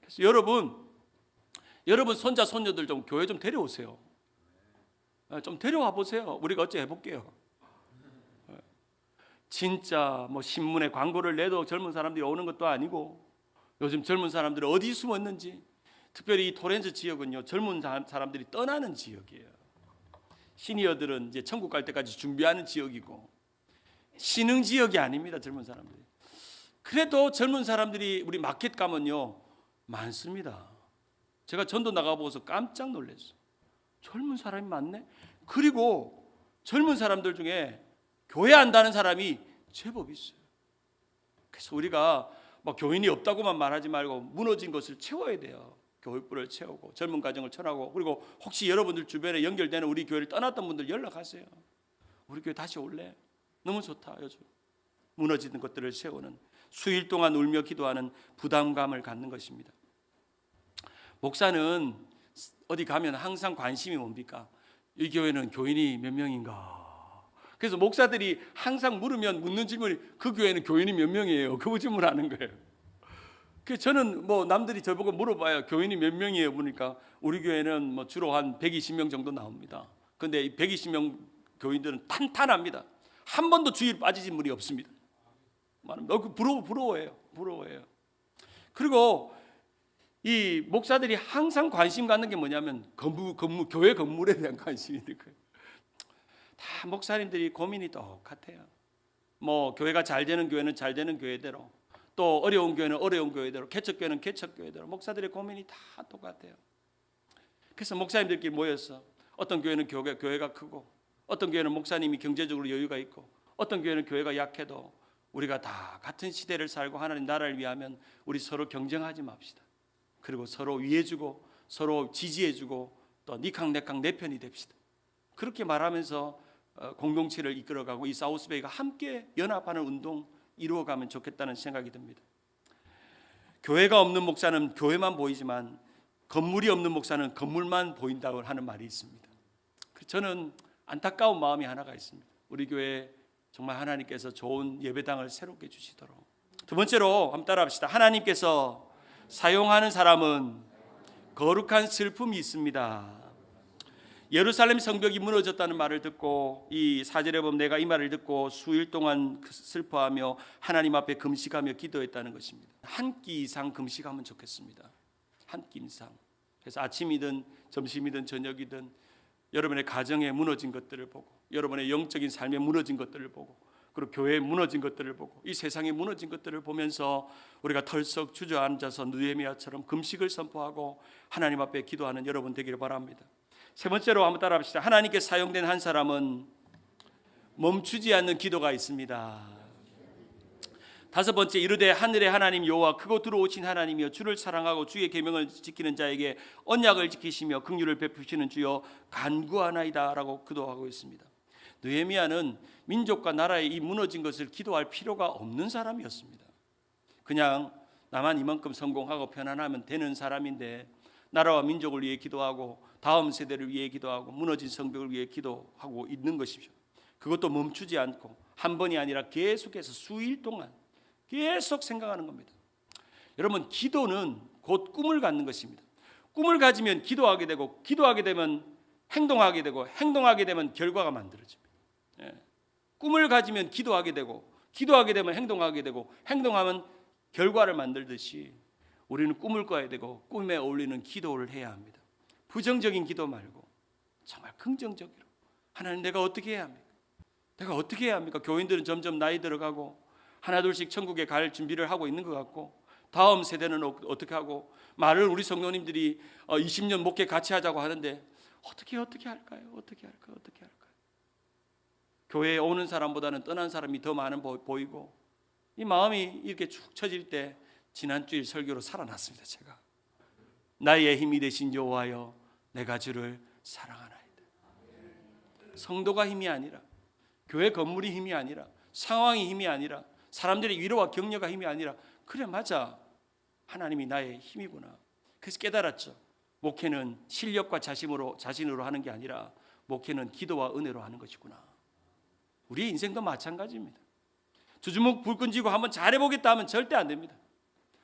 그래서 여러분 손자 손녀들 좀 교회 좀 데려오세요. 좀 데려와 보세요. 우리가 어째 해볼게요. 진짜 뭐 신문에 광고를 내도 젊은 사람들이 오는 것도 아니고, 요즘 젊은 사람들이 어디 숨었는지, 특별히 이 토렌즈 지역은요 젊은 사람들이 떠나는 지역이에요. 시니어들은 이제 천국 갈 때까지 준비하는 지역이고, 신흥 지역이 아닙니다. 젊은 사람들이. 그래도 젊은 사람들이 우리 마켓 가면요 많습니다. 제가 전도 나가보고서 깜짝 놀랐어요. 젊은 사람이 많네. 그리고 젊은 사람들 중에 교회 안다는 사람이 제법 있어요. 그래서 우리가 뭐 교인이 없다고만 말하지 말고 무너진 것을 채워야 돼요. 교육부를 채우고 젊은 가정을 천하고, 그리고 혹시 여러분들 주변에 연결되는 우리 교회를 떠났던 분들 연락하세요. 우리 교회 다시 올래? 너무 좋다. 요즘 무너지는 것들을 세우는, 수일 동안 울며 기도하는 부담감을 갖는 것입니다. 목사는 어디 가면 항상 관심이 뭡니까? 이 교회는 교인이 몇 명인가? 그래서 목사들이 항상 묻는 질문이, 그 교회는 교인이 몇 명이에요? 그 질문하는 거예요. 그래서 저는 뭐 남들이 저보고 물어봐요. 교인이 몇 명이에요? 보니까 우리 교회는 뭐 주로 한 120명 정도 나옵니다. 근데 이 120명 교인들은 탄탄합니다. 한 번도 주일 빠지신 분이 없습니다. 부러워해요. 그리고 이 목사들이 항상 관심 갖는 게 뭐냐면 교회 건물에 대한 관심이 있는 거예요. 다 목사님들이 고민이 똑같아요. 뭐 교회가 잘 되는 교회는 잘 되는 교회대로, 또 어려운 교회는 어려운 교회대로, 개척교회는 개척교회대로 목사들의 고민이 다 똑같아요. 그래서 목사님들끼리 모여서 어떤 교회는 교회가 크고, 어떤 교회는 목사님이 경제적으로 여유가 있고, 어떤 교회는 교회가 약해도 우리가 다 같은 시대를 살고 하나님 나라를 위하면 우리 서로 경쟁하지 맙시다. 그리고 서로 위해주고 서로 지지해주고 또 니캉내캉 내 편이 됩시다. 그렇게 말하면서 공동체를 이끌어가고 이 사우스베이가 함께 연합하는 운동 이루어가면 좋겠다는 생각이 듭니다. 교회가 없는 목사는 교회만 보이지만 건물이 없는 목사는 건물만 보인다고 하는 말이 있습니다. 저는 안타까운 마음이 하나가 있습니다. 우리 교회 정말 하나님께서 좋은 예배당을 새롭게 주시도록. 두 번째로 한번 따라합시다. 하나님께서 사용하는 사람은 거룩한 슬픔이 있습니다. 예루살렘 성벽이 무너졌다는 말을 듣고, 이 4절에 보면 내가 이 말을 듣고 수일 동안 슬퍼하며 하나님 앞에 금식하며 기도했다는 것입니다. 한 끼 이상 금식하면 좋겠습니다. 한 끼 이상. 그래서 아침이든 점심이든 저녁이든 여러분의 가정에 무너진 것들을 보고, 여러분의 영적인 삶에 무너진 것들을 보고, 그리고 교회에 무너진 것들을 보고, 이 세상에 무너진 것들을 보면서 우리가 털썩 주저앉아서 느헤미야처럼 금식을 선포하고 하나님 앞에 기도하는 여러분 되기를 바랍니다. 세 번째로 한번 따라합시다. 하나님께 사용된 한 사람은 멈추지 않는 기도가 있습니다. 다섯 번째, 이르되 하늘의 하나님 여호와 크고 들어오신 하나님이여, 주를 사랑하고 주의 계명을 지키는 자에게 언약을 지키시며 긍휼을 베푸시는 주여 간구하나이다 라고 기도하고 있습니다. 느헤미야는 민족과 나라의 이 무너진 것을 기도할 필요가 없는 사람이었습니다. 그냥 나만 이만큼 성공하고 편안하면 되는 사람인데, 나라와 민족을 위해 기도하고 다음 세대를 위해 기도하고 무너진 성벽을 위해 기도하고 있는 것이죠. 그것도 멈추지 않고 한 번이 아니라 계속해서 수일 동안 계속 생각하는 겁니다. 여러분, 기도는 곧 꿈을 갖는 것입니다. 꿈을 가지면 기도하게 되고, 기도하게 되면 행동하게 되고, 행동하게 되면 결과가 만들어집니다. 꿈을 가지면 기도하게 되고, 기도하게 되면 행동하게 되고, 행동하면 결과를 만들듯이 우리는 꿈을 꿔야 되고 꿈에 어울리는 기도를 해야 합니다. 부정적인 기도 말고 정말 긍정적으로, 하나님 내가 어떻게 해야 합니까? 내가 어떻게 해야 합니까? 교인들은 점점 나이 들어가고 하나둘씩 천국에 갈 준비를 하고 있는 것 같고, 다음 세대는 어떻게 하고, 말을 우리 성도님들이 20년 목회 같이 하자고 하는데 어떻게 할까요? 어떻게 할까요? 교회에 오는 사람보다는 떠난 사람이 더 많은 보이고, 이 마음이 이렇게 축 처질 때 지난주일 설교로 살아났습니다. 제가 나의 힘이 되신 여호와여 내가 주를 사랑하나이다. 성도가 힘이 아니라, 교회 건물이 힘이 아니라, 상황이 힘이 아니라, 사람들의 위로와 격려가 힘이 아니라, 그래 맞아, 하나님이 나의 힘이구나. 그래서 깨달았죠. 목회는 실력과 자신으로 하는 게 아니라 목회는 기도와 은혜로 하는 것이구나. 우리의 인생도 마찬가지입니다. 주주목 불 끈지고 한번 잘해보겠다 하면 절대 안 됩니다.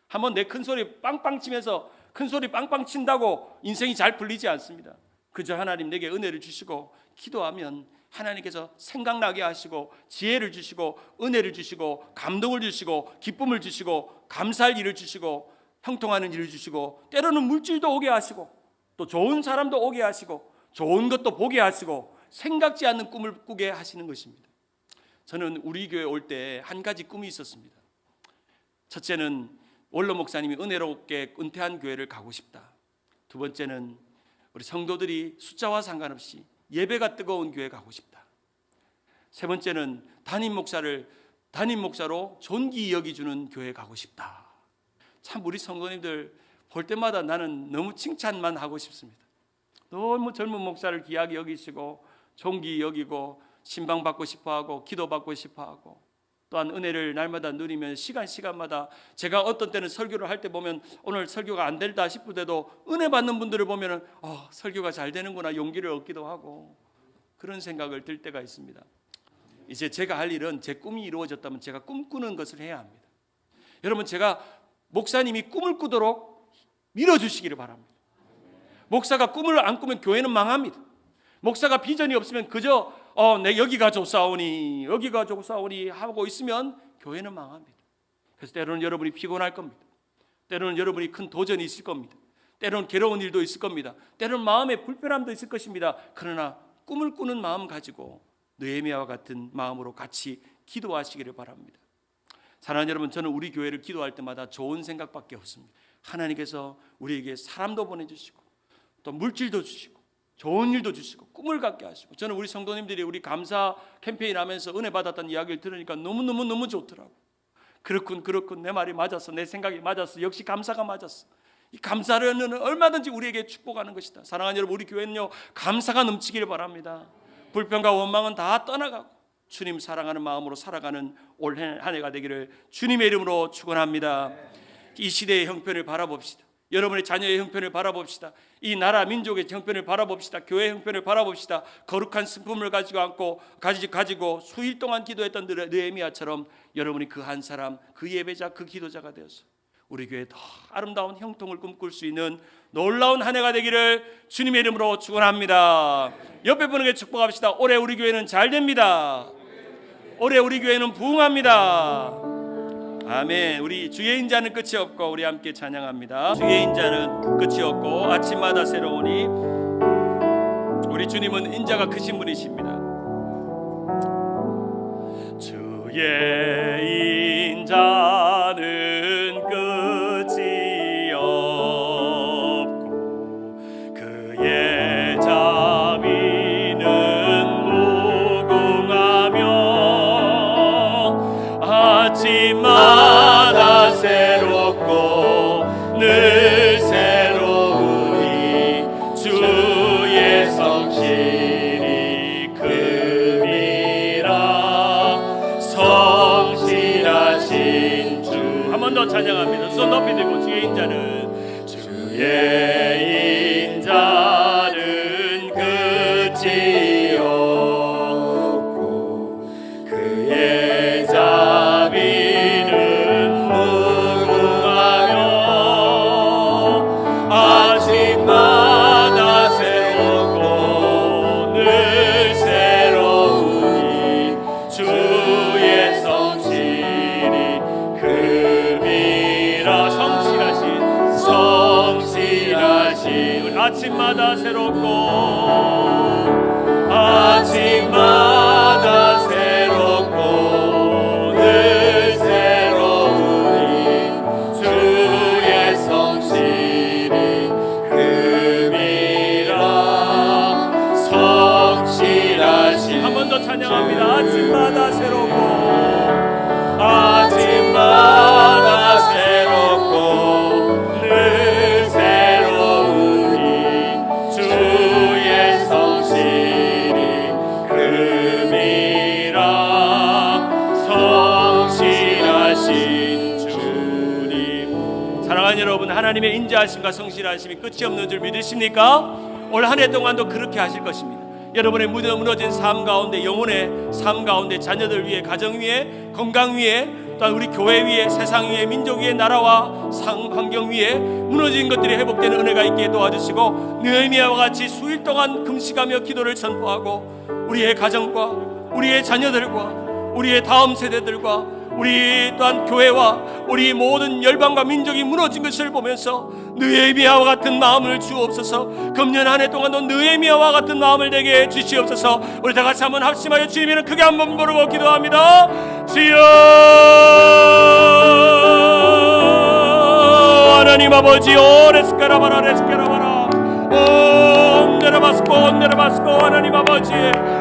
한번 내 큰 소리 빵빵 치면서 큰 소리 빵빵 친다고 인생이 잘 풀리지 않습니다. 그저 하나님 내게 은혜를 주시고 기도하면 하나님께서 생각나게 하시고 지혜를 주시고 은혜를 주시고 감동을 주시고 기쁨을 주시고 감사할 일을 주시고 형통하는 일을 주시고 때로는 물질도 오게 하시고 또 좋은 사람도 오게 하시고 좋은 것도 보게 하시고 생각지 않는 꿈을 꾸게 하시는 것입니다. 저는 우리 교회 올 때 한 가지 꿈이 있었습니다. 첫째는 원로 목사님이 은혜롭게 은퇴한 교회를 가고 싶다. 두 번째는 우리 성도들이 숫자와 상관없이 예배가 뜨거운 교회 가고 싶다. 세 번째는 담임 목사로 존귀 여기주는 교회 가고 싶다. 참 우리 성도님들 볼 때마다 나는 너무 칭찬만 하고 싶습니다. 너무 젊은 목사를 귀하게 여기시고 존귀 여기고 신방받고 싶어하고 기도받고 싶어하고 또한 은혜를 날마다 누리면 시간마다 제가 어떤 때는 설교를 할 때 보면 오늘 설교가 안 될다 싶을 때도 은혜 받는 분들을 보면 설교가 잘 되는구나 용기를 얻기도 하고 그런 생각을 들 때가 있습니다. 이제 제가 할 일은 제 꿈이 이루어졌다면 제가 꿈꾸는 것을 해야 합니다. 여러분 제가 목사님이 꿈을 꾸도록 밀어주시기를 바랍니다. 목사가 꿈을 안 꾸면 교회는 망합니다. 목사가 비전이 없으면 그저 내 여기가 좋사오니 하고 있으면 교회는 망합니다. 그래서 때로는 여러분이 피곤할 겁니다. 때로는 여러분이 큰 도전이 있을 겁니다. 때로는 괴로운 일도 있을 겁니다. 때로는 마음에 불편함도 있을 것입니다. 그러나 꿈을 꾸는 마음 가지고 느헤미야와 같은 마음으로 같이 기도하시기를 바랍니다. 사랑하는 여러분, 저는 우리 교회를 기도할 때마다 좋은 생각밖에 없습니다. 하나님께서 우리에게 사람도 보내주시고 또 물질도 주시고 좋은 일도 주시고 꿈을 갖게 하시고 저는 우리 성도님들이 우리 감사 캠페인 하면서 은혜 받았다는 이야기를 들으니까 너무 좋더라고. 그렇군 내 말이 맞았어. 내 생각이 맞았어. 역시 감사가 맞았어. 이 감사는 얼마든지 우리에게 축복하는 것이다. 사랑하는 여러분, 우리 교회는요 감사가 넘치기를 바랍니다. 불평과 원망은 다 떠나가고 주님 사랑하는 마음으로 살아가는 올 한 해가 되기를 주님의 이름으로 축원합니다. 이 시대의 형편을 바라봅시다. 여러분의 자녀의 형편을 바라봅시다. 이 나라 민족의 형편을 바라봅시다. 교회의 형편을 바라봅시다. 거룩한 승품을 가지고 수일 동안 기도했던 느헤미야처럼 여러분이 그 한 사람, 그 예배자, 그 기도자가 되어서 우리 교회에 더 아름다운 형통을 꿈꿀 수 있는 놀라운 한 해가 되기를 주님의 이름으로 축원합니다. 옆에 분에게 축복합시다. 올해 우리 교회는 잘 됩니다. 올해 우리 교회는 부흥합니다. 아멘. 우리 주의 인자는 끝이 없고 우리 함께 찬양합니다. 주의 인자는 끝이 없고 아침마다 새로우니 우리 주님은 인자가 크신 분이십니다. 주의 인자는 끝이 없고 그의 자비는 무궁하며 아침마다 새롭고 늘 새로우니 주의 성실이 큼이라. 성실하신 주. 한 번 더 찬양합니다. 손 높이 들고 주의 인자는 끝이 없고 그의 자비는 무궁하며 아침마다 새롭고 늘 새로우니 주의 성실이 큼이라. 성실하신 아침마다 새롭고 늘 새로우니 주의 성실이 큼이라. 성실하신. 한 번 더 찬양합니다. 아침마다 새롭고 늘 새로우니 주의 성실이 큼이라. 성실하신 주님. 사랑하는 여러분, 하나님의 인자하심과 성실하심이 끝이 없는 줄 믿으십니까? 올 한 해 동안도 그렇게 하실 것입니다. 여러분의 무너진 삶 가운데, 영혼의 삶 가운데, 자녀들 위해, 가정 위해, 건강 위해, 또한 우리 교회 위에, 세상 위에, 민족 위에, 나라와 환경 위에 무너진 것들이 회복되는 은혜가 있게 도와주시고, 느헤미야와 같이 수일 동안 금식하며 기도를 선포하고 우리의 가정과 우리의 자녀들과 우리의 다음 세대들과 우리 또한 교회와 우리 모든 열방과 민족이 무너진 것을 보면서 느헤미야와 같은 마음을 주옵소서. 금년 한 해 동안도 느헤미야와 같은 마음을 내게 주시옵소서. 우리 다 같이 한번 합심하여 주님 이름 크게 한번 부르고 기도합니다. 주여, 하나님 아버지, 오레스카라바라 레스카라바라 내려봤고 하나님 아버지,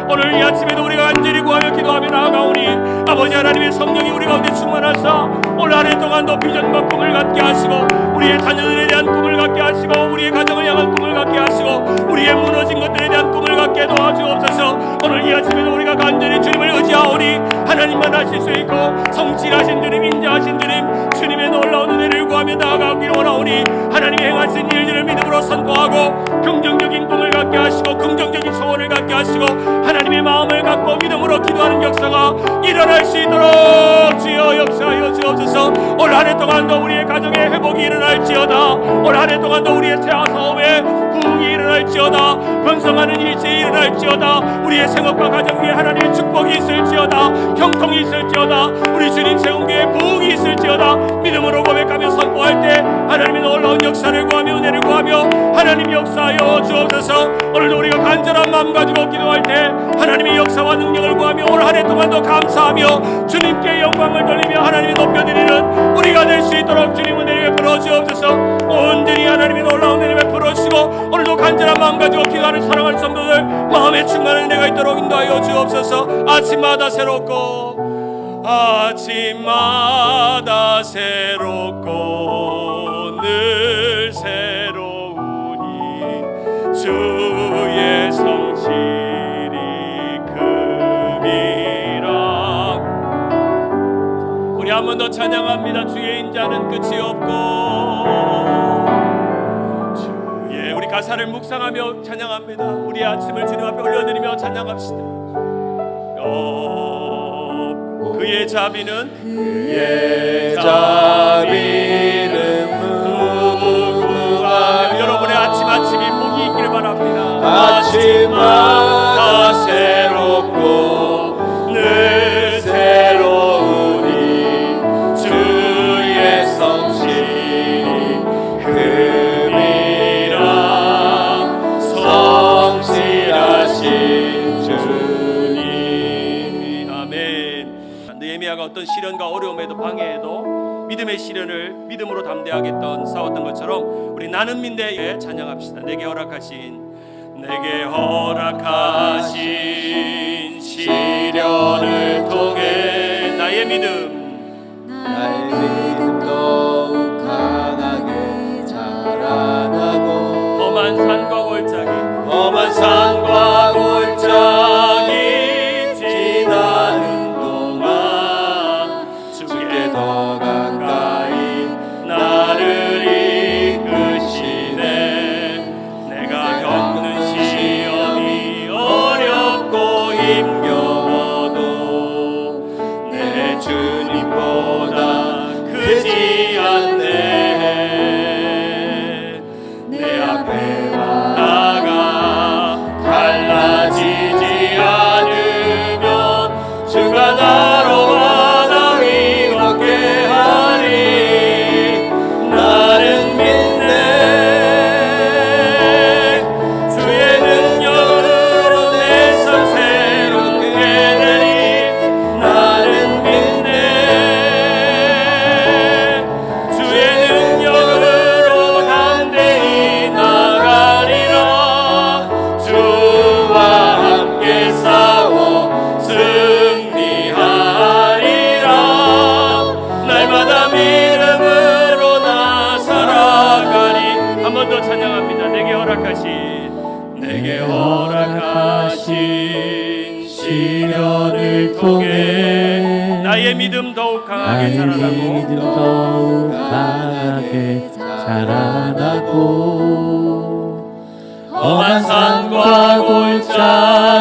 오늘 이 아침에도 우리가 간절히 구하며 기도하며 나아가오니 아버지 하나님의 성령이 우리 가운데 충만하사 오늘 한 해 동안도 비전과 꿈을 갖게 하시고, 우리의 자녀들에 대한 꿈을 갖게 하시고, 우리의 가정을 향한 꿈을 갖게 하시고, 우리의 무너진 것들에 대한 꿈을 갖게 도와주옵소서. 오늘 이 아침에도 우리가 간절히 주님을 의지하오니 하나님만 하실 수 있고 성실하신 주님, 인자하신 주님, 주님의 놀라운 은혜를 구하며 나아가기를 원하오니 하나님의 행하신 일들을 믿음으로 선포하고 긍정적인 꿈을 갖게 하시고 긍정적인 소원을 갖게 하시고 하나님의 마음을 갖고 믿음으로 기도하는 역사가 일어날 수 있도록 주여 역사하여 주옵소서. 올 한 해 동안도 우리의 가정에 회복이 일어날지어다. 올 한 해 동안도 우리의 태아 사업에 부흥이 일어날지어다. 번성하는 일들이 일어날지어다. 우리의 생업과 가정 위에 하나님의 축복이 있을지어다. 형통이 있을지어다. 우리 주님 세운 교회에 부흥이 있을지어다. 믿음으로 고백하며 선포할 때 하나님의 놀라운 역사를 구하며 은혜를 구하며 하나님 역사하여 주옵소서. 오늘도 우리가 간절한 마음 가지고 기도할 때 하나님의 역사와 능력을 구하며 올 한 해 동안도 감사하며 주님께 영광을 돌리며 하나님이 높여드리는 우리가 될 수 있도록 주님 은혜를 베풀어 주옵소서. 온전히 하나님의 놀라운 은혜를 베풀어 주시고 오늘도 간절한 마음 가지고 기도하는 사랑하는 성도들 마음에 충만한 은혜가 있도록 인도하여 주옵소서. 아침마다 새롭고 아침마다 새롭고 늘 새로우니 주의 성실이 큼이라. 우리 한 번 더 찬양합니다. 주의 인자는 끝이 없고 주의, 우리 가사를 묵상하며 찬양합니다. 우리 아침을 주님 앞에 올려드리며 찬양합시다. 그의 자비는 무궁하며. 여러분의 아침이 복이 있기를 바랍니다. 아침마다 새롭고 늘 새로우니 주의 성실이 큼이라. 성실하신 주님. 아멘. 느헤미야가 어떤 시련과 어려움에도 방해에도 믿음의 시련을 믿음으로 담대하게 싸웠던 것처럼 우리 나는 민대에 찬양합시다. 내게 허락하신 시련을 통해 나의 믿음 더욱 강하게 자라나고 험한 산과 골짜기 지나는 동안 주께 더 가까이 나를 이끄시네. 내가 겪는 시험이 어렵고 힘겨워도 내 주님보다 크지 않네. 내 앞에 나가 달라지지 않으면 주가 나로 마다 위롭게 하리. 나는 믿네. 주의 능력으로 내 삶 새롭게 되리. 나는 믿네. 주의 능력으로 담대히 나가리라. 주와 함께 싸워 승리하리라. 날마다 믿음으로 나 살아가리. 한 번 더 찬양합니다. 내게 허락하신 시련을 통해 나의 믿음 더욱 강하게 자라나고 험한 산과 골짜기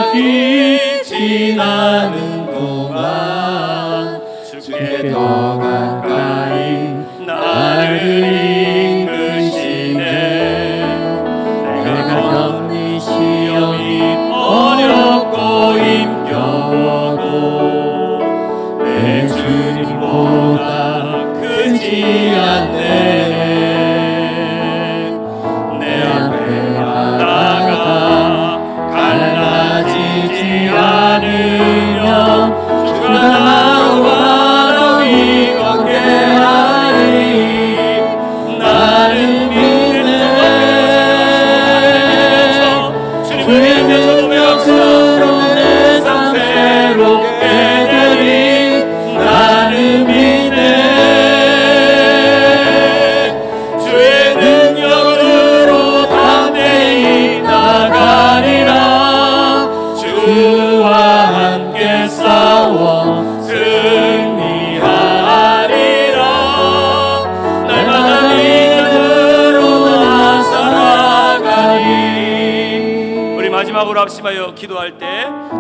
주님께서 고백합시다. 세상 새롭게 되리 나는 믿네. 주의 능력으로 담대히 나가리라. 주와 함께 싸워 승리하리라. 날마다 믿음으로 나 살아가리. 우리 마지막으로 합심하여 기도할 때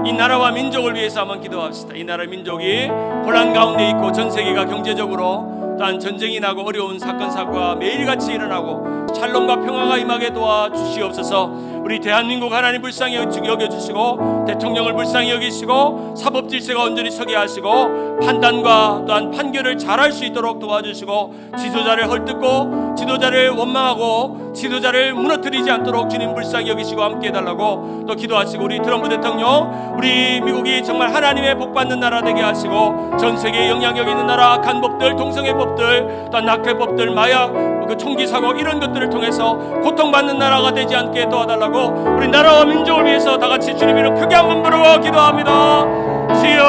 이 나라와 민족을 위해서 한번 기도합시다. 이 나라 민족이 혼란 가운데 있고 전 세계가 경제적으로 또한 전쟁이 나고 어려운 사건 사고가 매일같이 일어나고 샬롬과 평화가 임하게 도와주시옵소서. 우리 대한민국 하나님 불쌍히 여겨주시고 대통령을 불쌍히 여기시고 사법 질서가 온전히 서게 하시고 판단과 또한 판결을 잘할 수 있도록 도와주시고 지도자를 헐뜯고 지도자를 원망하고 지도자를 무너뜨리지 않도록 주님 불쌍히 여기시고 함께 해달라고 또 기도하시고, 우리 트럼프 대통령, 우리 미국이 정말 하나님의 복받는 나라 되게 하시고 전 세계에 영향력 있는 나라 악한 법들, 동성애법들, 또한 낙태법들, 마약, 그 총기 사고 이런 것들을 통해서 고통받는 나라가 되지 않게 도와달라고 우리 나라와 민족을 위해서 다 같이 주님 이름 크게 한번 부르고 기도합니다. 주여,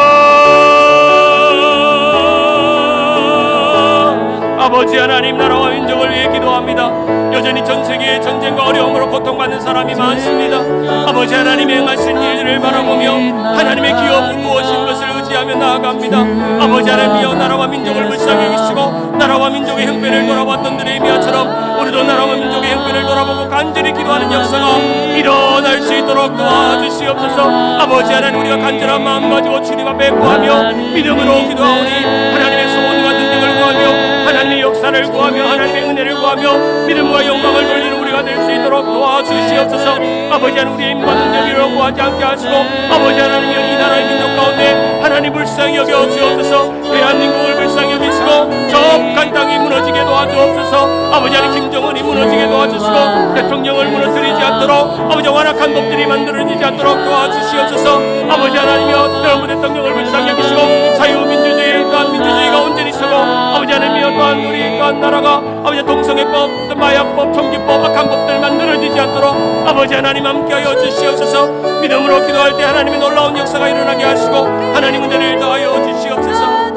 아버지 하나님, 나라와 민족을 위해 기도합니다. 여전히 전 세계에 전쟁과 어려움으로 고통받는 사람이 많습니다. 아버지 하나님의 행하신 일을 바라보며 하나님의 기업을 무엇인 것을 의지하며 나아갑니다. 아버지 하나님이여, 나라와 민족을 불쌍히 여기시고 나라와 민족의 형편을 돌아봤던 느헤미야처럼 우리도 나라와 민족의 형편을 돌아보고 간절히 기도하는 역사가 일어날 수 있도록 도와주시옵소서. 아버지 하나님, 우리가 간절한 마음 가지고 주님 앞에 구하며 믿음으로 기도하오니 하나님의 소원과 능력을 구하며 하나님의 역사를 구하며 하나님의 은혜를 구하며 믿음과 영광을 돌리는 우리가 될 수 있도록 도와주시옵소서. 아버지 하나님, 우리의 힘과 능력으로 구하지 않게 하시고 아버지 하나님이여, 이 나라의 민족 가운데 하나님 불쌍히 여겨 주옵소서. 대한민국을 불쌍히 여기시고 저 북한 땅이 무너지게 도와주옵소서. 아버지 하나님, 김정은이 무너지게 도와주시고 대통령을 무너뜨리지 않도록 아버지 완악한 법들이 만들어지지 않도록 도와주시옵소서. 아버지 하나님이여, 트럼프 대통령을 불쌍히 여기시고 자유민주주의 또한 민주주의가 온전히 서고 아버지 하나님이여, 또한 우리 또한 나라가 아버지 동성애법, 또 마약법, 총기법, 악한 법들 만들어지지 않도록 아버지 하나님 함께하여 주시옵소서. 믿음으로 기도할 때 하나님의 놀라운 역사가 일어나게 하시고 하나님 은혜를 더하여 주시옵소서.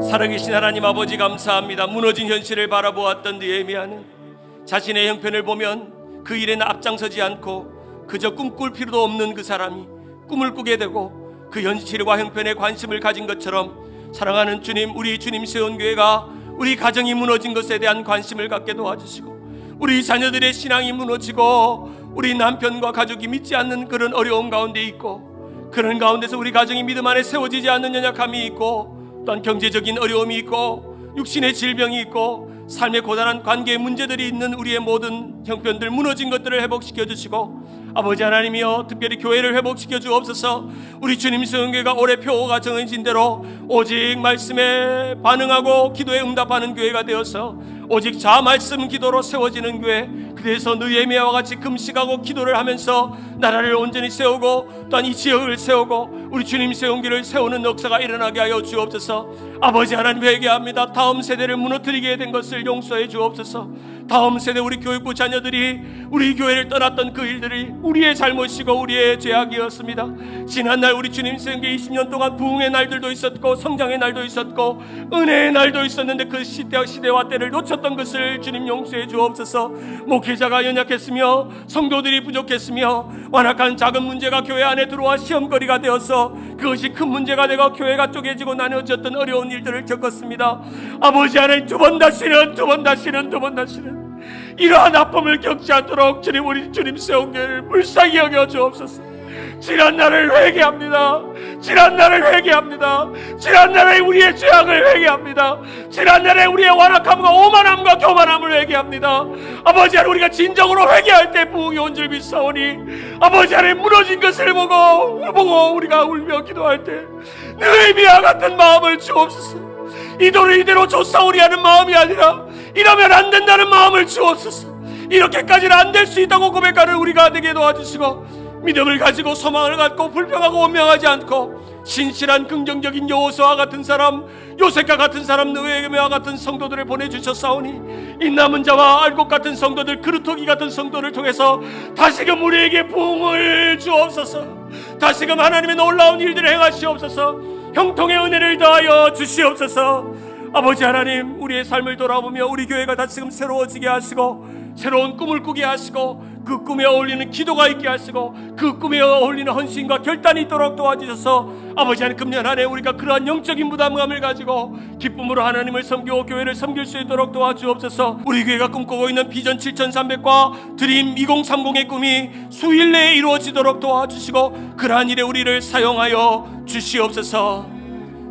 살아계신 하나님 아버지, 감사합니다. 무너진 현실을 바라보았던 느헤미야는 자신의 형편을 보면 그 일에는 앞장서지 않고 그저 꿈꿀 필요도 없는 그 사람이 꿈을 꾸게 되고 그 현실과 형편에 관심을 가진 것처럼 사랑하는 주님, 우리 주님 세운 교회가 우리 가정이 무너진 것에 대한 관심을 갖게 도와주시고 우리 자녀들의 신앙이 무너지고 우리 남편과 가족이 믿지 않는 그런 어려움 가운데 있고 그런 가운데서 우리 가정이 믿음 안에 세워지지 않는 연약함이 있고 또한 경제적인 어려움이 있고 육신의 질병이 있고 삶의 고단한 관계의 문제들이 있는 우리의 모든 형편들, 무너진 것들을 회복시켜 주시고 아버지 하나님이여, 특별히 교회를 회복시켜 주옵소서. 우리 주님 성교회가 올해 표가 정해진 대로 오직 말씀에 반응하고 기도에 응답하는 교회가 되어서 오직 자 말씀 기도로 세워지는 교회, 그래서 느헤미야와 같이 금식하고 기도를 하면서 나라를 온전히 세우고 또한 이 지역을 세우고 우리 주님 세운 길을 세우는 역사가 일어나게 하여 주옵소서. 아버지 하나님, 회개합니다. 다음 세대를 무너뜨리게 된 것을 용서해 주옵소서. 다음 세대 우리 교육부 자녀들이 우리 교회를 떠났던 그 일들이 우리의 잘못이고 우리의 죄악이었습니다. 지난날 우리 주님 생계 20년 동안 부흥의 날들도 있었고 성장의 날도 있었고 은혜의 날도 있었는데 그 시대와 때를 놓쳤던 것을 주님 용서해 주옵소서. 목회자가 연약했으며 성도들이 부족했으며 완악한 작은 문제가 교회 안에 들어와 시험거리가 되어서 그것이 큰 문제가 되고 교회가 쪼개지고 나누어졌던 어려운 일들을 겪었습니다. 아버지 하나님, 두 번 다시는 이러한 아픔을 겪지 않도록 주님, 우리 주님 세운 교회를 불쌍히 여겨 주옵소서. 지난 날을 회개합니다. 지난 날을 회개합니다. 지난 날에 우리의 죄악을 회개합니다. 지난 날에 우리의 완악함과 오만함과 교만함을 회개합니다. 아버지 하나님, 우리가 진정으로 회개할 때 부흥이 온 줄 믿사오니 아버지 하나님, 무너진 것을 보고 우리가 울며 기도할 때 느헤미야 같은 마음을 주옵소서. 이도를 이대로 쫓아오리 하는 마음이 아니라 이러면 안 된다는 마음을 주옵소서. 이렇게까지는 안 될 수 있다고 고백하는 우리가 되게 도와주시고 믿음을 가지고 소망을 갖고 불평하고 원망하지 않고 신실한 긍정적인 여호수아와 같은 사람, 요셉과 같은 사람, 느헤미야와 같은 성도들을 보내주셨사오니 이 남은 자와 알곡 같은 성도들, 그루터기 같은 성도를 통해서 다시금 우리에게 부흥을 주옵소서. 다시금 하나님의 놀라운 일들을 행하시옵소서. 형통의 은혜를 더하여 주시옵소서. 아버지 하나님, 우리의 삶을 돌아보며 우리 교회가 다시금 새로워지게 하시고 새로운 꿈을 꾸게 하시고 그 꿈에 어울리는 기도가 있게 하시고 그 꿈에 어울리는 헌신과 결단이 있도록 도와주셔서 아버지 하나님, 금년 안에 우리가 그러한 영적인 부담감을 가지고 기쁨으로 하나님을 섬기고 교회를 섬길 수 있도록 도와주옵소서. 우리 교회가 꿈꾸고 있는 비전 7300과 드림 2030의 꿈이 수일 내에 이루어지도록 도와주시고 그러한 일에 우리를 사용하여 주시옵소서.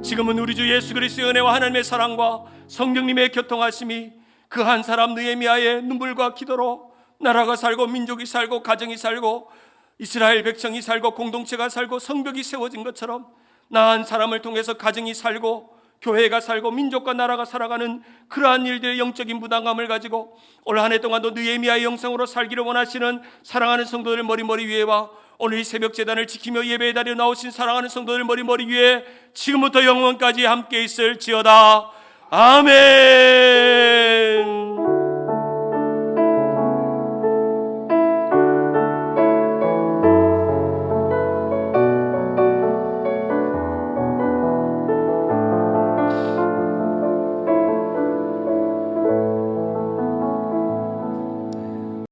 지금은 우리 주 예수 그리스도의 은혜와 하나님의 사랑과 성령님의 교통하심이 그 한 사람 느헤미야의 눈물과 기도로 나라가 살고 민족이 살고 가정이 살고 이스라엘 백성이 살고 공동체가 살고 성벽이 세워진 것처럼 나 한 사람을 통해서 가정이 살고 교회가 살고 민족과 나라가 살아가는 그러한 일들의 영적인 부담감을 가지고 올 한 해 동안도 느헤미야의 영성으로 살기를 원하시는 사랑하는 성도들 머리 위에와 오늘 이 새벽 제단을 지키며 예배의 자리에 나오신 사랑하는 성도들 머리 위에 지금부터 영원까지 함께 있을지어다. 아멘.